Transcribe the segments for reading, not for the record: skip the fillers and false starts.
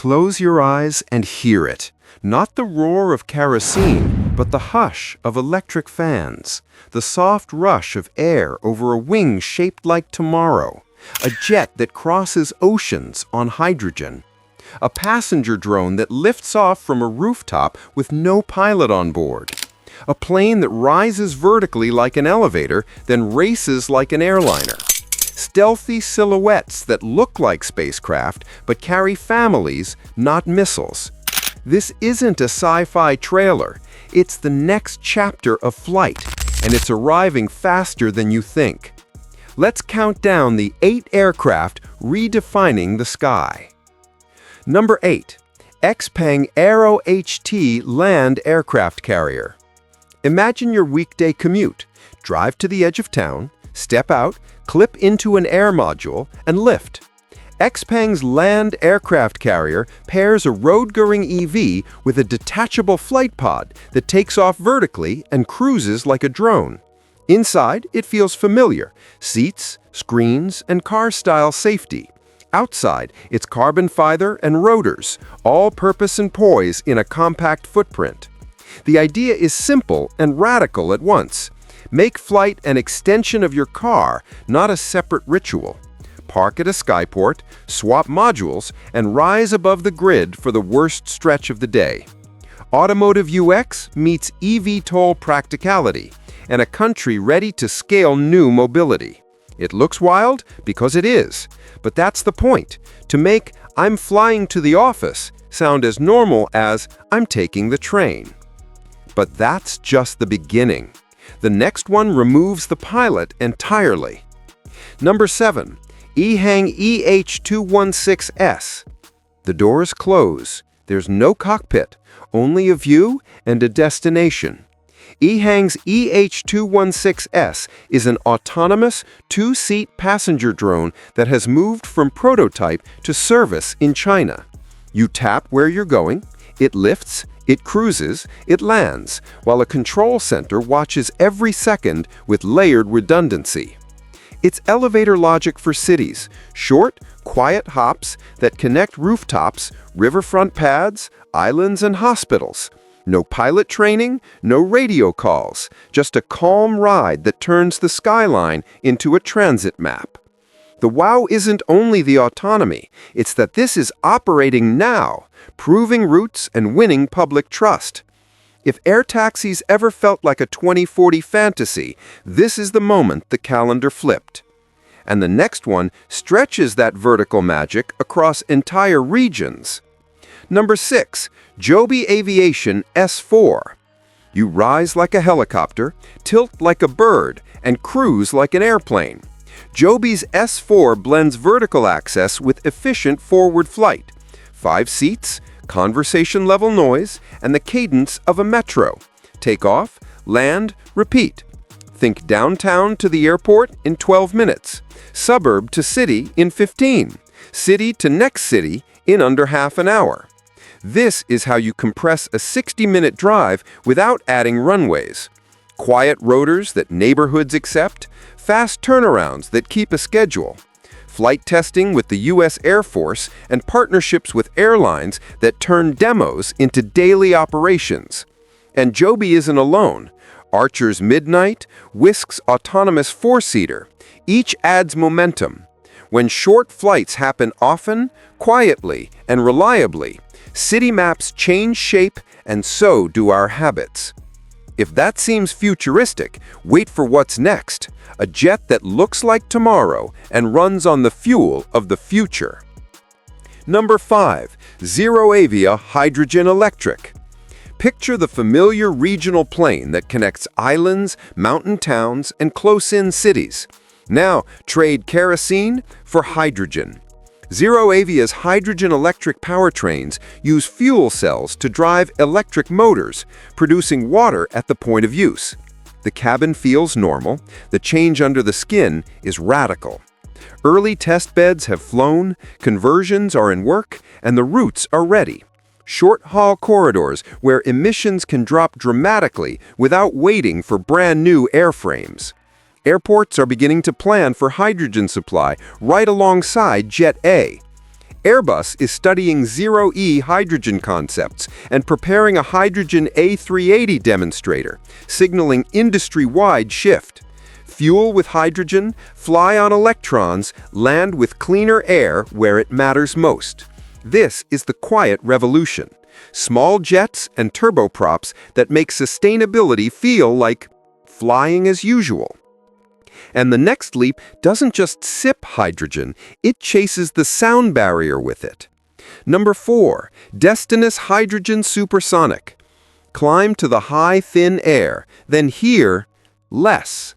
Close your eyes and hear it. Not the roar of kerosene, but the hush of electric fans. The soft rush of air over a wing shaped like tomorrow. A jet that crosses oceans on hydrogen. A passenger drone that lifts off from a rooftop with no pilot on board. A plane that rises vertically like an elevator, then races like an airliner. Stealthy silhouettes that look like spacecraft, but carry families, not missiles. This isn't a sci-fi trailer. It's the next chapter of flight, and it's arriving faster than you think. Let's count down the 8 aircraft redefining the sky. Number 8. Xpeng Aero HT Land Aircraft Carrier. Imagine your weekday commute. Drive to the edge of town, step out, clip into an air module, and lift. Xpeng's land aircraft carrier pairs a road-going EV with a detachable flight pod that takes off vertically and cruises like a drone. Inside, it feels familiar. Seats, screens, and car-style safety. Outside, it's carbon fiber and rotors, all purpose and poise in a compact footprint. The idea is simple and radical at once. Make flight an extension of your car, not a separate ritual. Park at a skyport, swap modules, and rise above the grid for the worst stretch of the day. Automotive UX meets eVTOL practicality, and a country ready to scale new mobility. It looks wild because it is, but that's the point, to make "I'm flying to the office" sound as normal as "I'm taking the train." But that's just the beginning. The next one removes the pilot entirely. Number 7. EHang EH216S. The doors close. There's no cockpit, only a view and a destination. EHang's EH216S is an autonomous 2-seat passenger drone that has moved from prototype to service in China. You tap where you're going, it lifts, it cruises, it lands, while a control center watches every second with layered redundancy. It's elevator logic for cities, short, quiet hops that connect rooftops, riverfront pads, islands, and hospitals. No pilot training, no radio calls, just a calm ride that turns the skyline into a transit map. The wow isn't only the autonomy, it's that this is operating now, proving routes and winning public trust. If air taxis ever felt like a 2040 fantasy, this is the moment the calendar flipped. And the next one stretches that vertical magic across entire regions. Number 6. Joby Aviation S4. You rise like a helicopter, tilt like a bird, and cruise like an airplane. Joby's S4 blends vertical access with efficient forward flight. 5 seats, conversation-level noise, and the cadence of a metro. Take off, land, repeat. Think downtown to the airport in 12 minutes. Suburb to city in 15. City to next city in under half an hour. This is how you compress a 60-minute drive without adding runways. Quiet rotors that neighborhoods accept, fast turnarounds that keep a schedule. Flight testing with the U.S. Air Force and partnerships with airlines that turn demos into daily operations. And Joby isn't alone. Archer's Midnight, Whisk's autonomous 4-seater. Each adds momentum. When short flights happen often, quietly, and reliably, city maps change shape, and so do our habits. If that seems futuristic, wait for what's next. A jet that looks like tomorrow and runs on the fuel of the future. Number 5. ZeroAvia Hydrogen Electric. Picture the familiar regional plane that connects islands, mountain towns, and close-in cities. Now, trade kerosene for hydrogen. ZeroAvia's hydrogen electric powertrains use fuel cells to drive electric motors, producing water at the point of use. The cabin feels normal, the change under the skin is radical. Early test beds have flown, conversions are in work, and the routes are ready. Short-haul corridors where emissions can drop dramatically without waiting for brand-new airframes. Airports are beginning to plan for hydrogen supply right alongside Jet A. Airbus is studying zero-E hydrogen concepts and preparing a hydrogen A380 demonstrator, signaling industry-wide shift. Fuel with hydrogen, fly on electrons, land with cleaner air where it matters most. This is the quiet revolution. Small jets and turboprops that make sustainability feel like flying as usual. And the next leap doesn't just sip hydrogen, it chases the sound barrier with it. Number 4, Destinus Hydrogen Supersonic. Climb to the high, thin air, then hear less.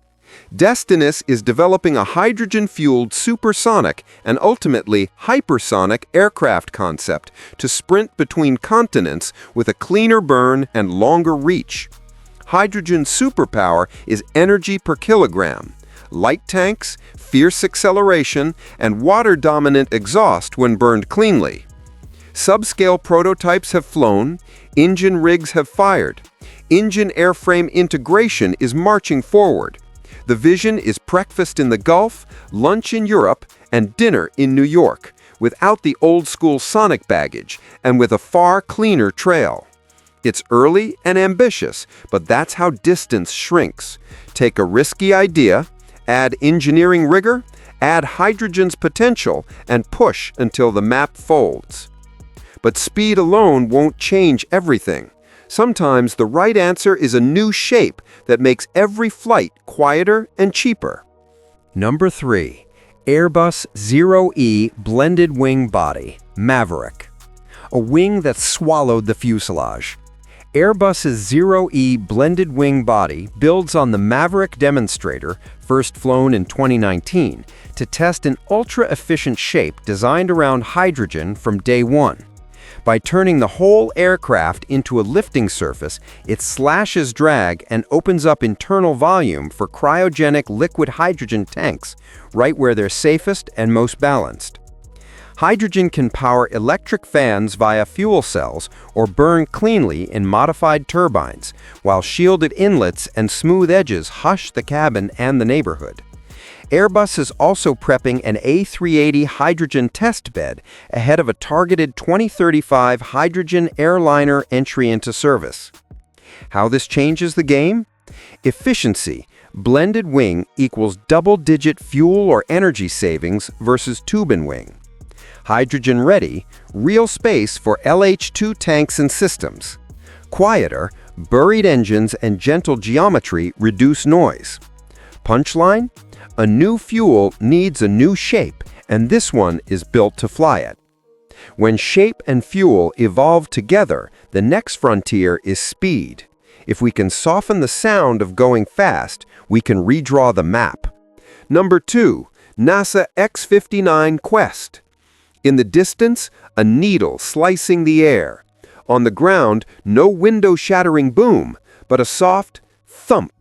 Destinus is developing a hydrogen-fueled supersonic and ultimately hypersonic aircraft concept to sprint between continents with a cleaner burn and longer reach. Hydrogen superpower is energy per kilogram. Light tanks, fierce acceleration, and water-dominant exhaust when burned cleanly. Subscale prototypes have flown, engine rigs have fired. Engine airframe integration is marching forward. The vision is breakfast in the Gulf, lunch in Europe, and dinner in New York, without the old-school sonic baggage and with a far cleaner trail. It's early and ambitious, but that's how distance shrinks. Take a risky idea, add engineering rigor, add hydrogen's potential, and push until the map folds. But speed alone won't change everything. Sometimes the right answer is a new shape that makes every flight quieter and cheaper. Number 3. Airbus Zero-E Blended Wing Body, Maverick. A wing that swallowed the fuselage. Airbus's Zero-E blended wing body builds on the Maverick demonstrator, first flown in 2019, to test an ultra-efficient shape designed around hydrogen from day one. By turning the whole aircraft into a lifting surface, it slashes drag and opens up internal volume for cryogenic liquid hydrogen tanks, right where they're safest and most balanced. Hydrogen can power electric fans via fuel cells or burn cleanly in modified turbines, while shielded inlets and smooth edges hush the cabin and the neighborhood. Airbus is also prepping an A380 hydrogen test bed ahead of a targeted 2035 hydrogen airliner entry into service. How this changes the game? Efficiency. Blended wing equals double-digit fuel or energy savings versus tube-and-wing. Hydrogen-ready, real space for LH2 tanks and systems. Quieter, buried engines and gentle geometry reduce noise. Punchline? A new fuel needs a new shape, and this one is built to fly it. When shape and fuel evolve together, the next frontier is speed. If we can soften the sound of going fast, we can redraw the map. Number 2, NASA X-59 Quest. In the distance, a needle slicing the air. On the ground, no window-shattering boom, but a soft thump.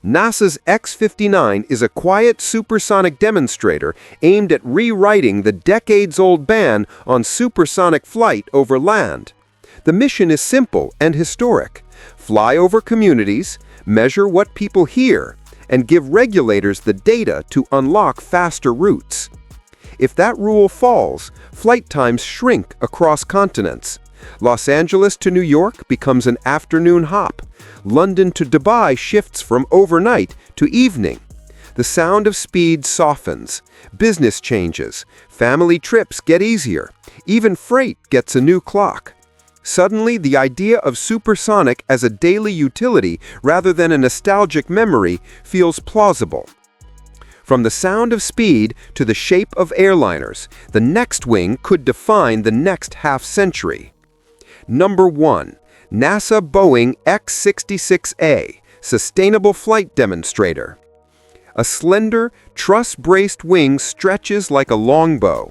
NASA's X-59 is a quiet supersonic demonstrator aimed at rewriting the decades-old ban on supersonic flight over land. The mission is simple and historic. Fly over communities, measure what people hear, and give regulators the data to unlock faster routes. If that rule falls, flight times shrink across continents. Los Angeles to New York becomes an afternoon hop. London to Dubai shifts from overnight to evening. The sound of speed softens. Business changes. Family trips get easier. Even freight gets a new clock. Suddenly, the idea of supersonic as a daily utility rather than a nostalgic memory feels plausible. From the sound of speed to the shape of airliners, the next wing could define the next half-century. Number 1. NASA Boeing X-66A, Sustainable Flight Demonstrator. A slender, truss-braced wing stretches like a longbow.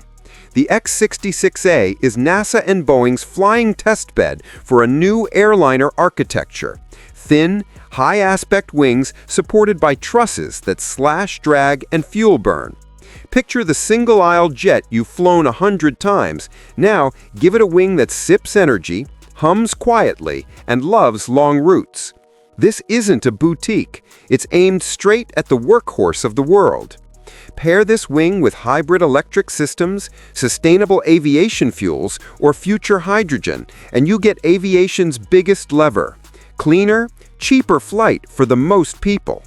The X-66A is NASA and Boeing's flying testbed for a new airliner architecture. Thin, high-aspect wings supported by trusses that slash, drag, and fuel burn. Picture the single-aisle jet you've flown 100 times. Now, give it a wing that sips energy, hums quietly, and loves long routes. This isn't a boutique. It's aimed straight at the workhorse of the world. Pair this wing with hybrid electric systems, sustainable aviation fuels, or future hydrogen, and you get aviation's biggest lever: cleaner, cheaper flight for the most people.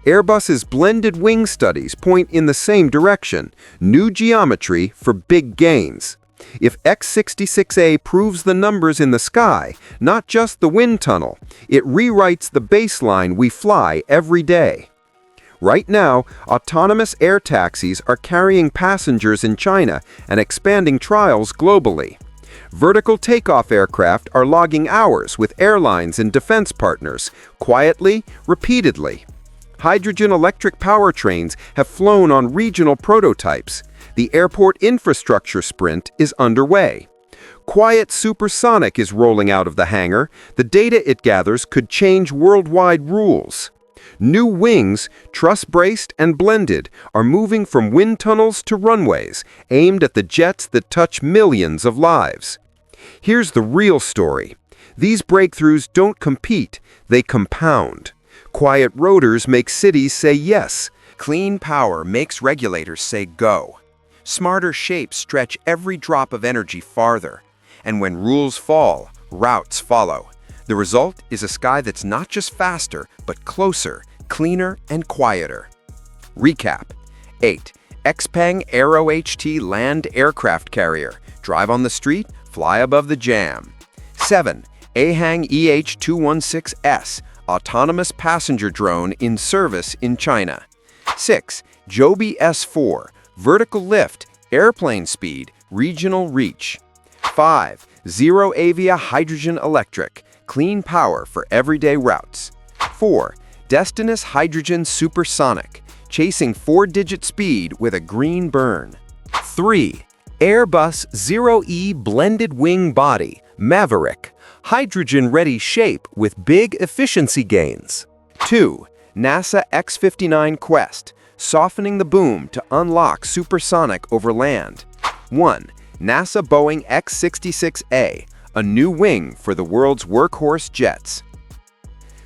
Airbus's blended wing studies point in the same direction: new geometry for big gains. If X-66A proves the numbers in the sky, not just the wind tunnel, it rewrites the baseline we fly every day. Right now, autonomous air taxis are carrying passengers in China and expanding trials globally. Vertical takeoff aircraft are logging hours with airlines and defense partners, quietly, repeatedly. Hydrogen-electric powertrains have flown on regional prototypes. The airport infrastructure sprint is underway. Quiet Supersonic is rolling out of the hangar. The data it gathers could change worldwide rules. New wings, truss-braced and blended, are moving from wind tunnels to runways, aimed at the jets that touch millions of lives. Here's the real story. These breakthroughs don't compete, they compound. Quiet rotors make cities say yes. Clean power makes regulators say go. Smarter shapes stretch every drop of energy farther. And when rules fall, routes follow. The result is a sky that's not just faster, but closer, cleaner, and quieter. Recap. 8. Xpeng Aero HT land aircraft carrier. Drive on the street, fly above the jam. 7. Ahang EH216S, autonomous passenger drone in service in China. 6. Joby S4, vertical lift, airplane speed, regional reach. 5. Zero Avia hydrogen electric, clean power for everyday routes. 4. Destinus hydrogen supersonic, chasing 4-digit speed with a green burn. 3. Airbus Zero-E blended wing body, Maverick, hydrogen-ready shape with big efficiency gains. 2. NASA X-59 Quest, softening the boom to unlock supersonic over land. 1. NASA Boeing X-66A, a new wing for the world's workhorse jets.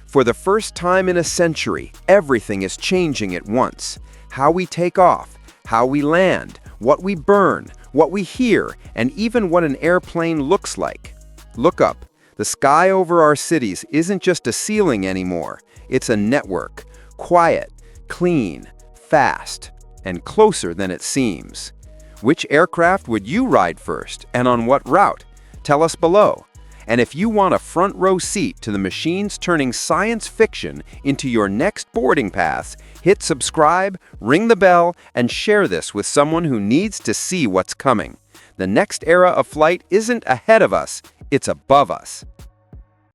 For the first time in a century, everything is changing at once. How we take off, how we land, what we burn, what we hear, and even what an airplane looks like. Look up. The sky over our cities isn't just a ceiling anymore. It's a network. Quiet, clean, fast, and closer than it seems. Which aircraft would you ride first, and on what route? Tell us below. And if you want a front row seat to the machines turning science fiction into your next boarding pass, hit subscribe, ring the bell, and share this with someone who needs to see what's coming. The next era of flight isn't ahead of us, it's above us.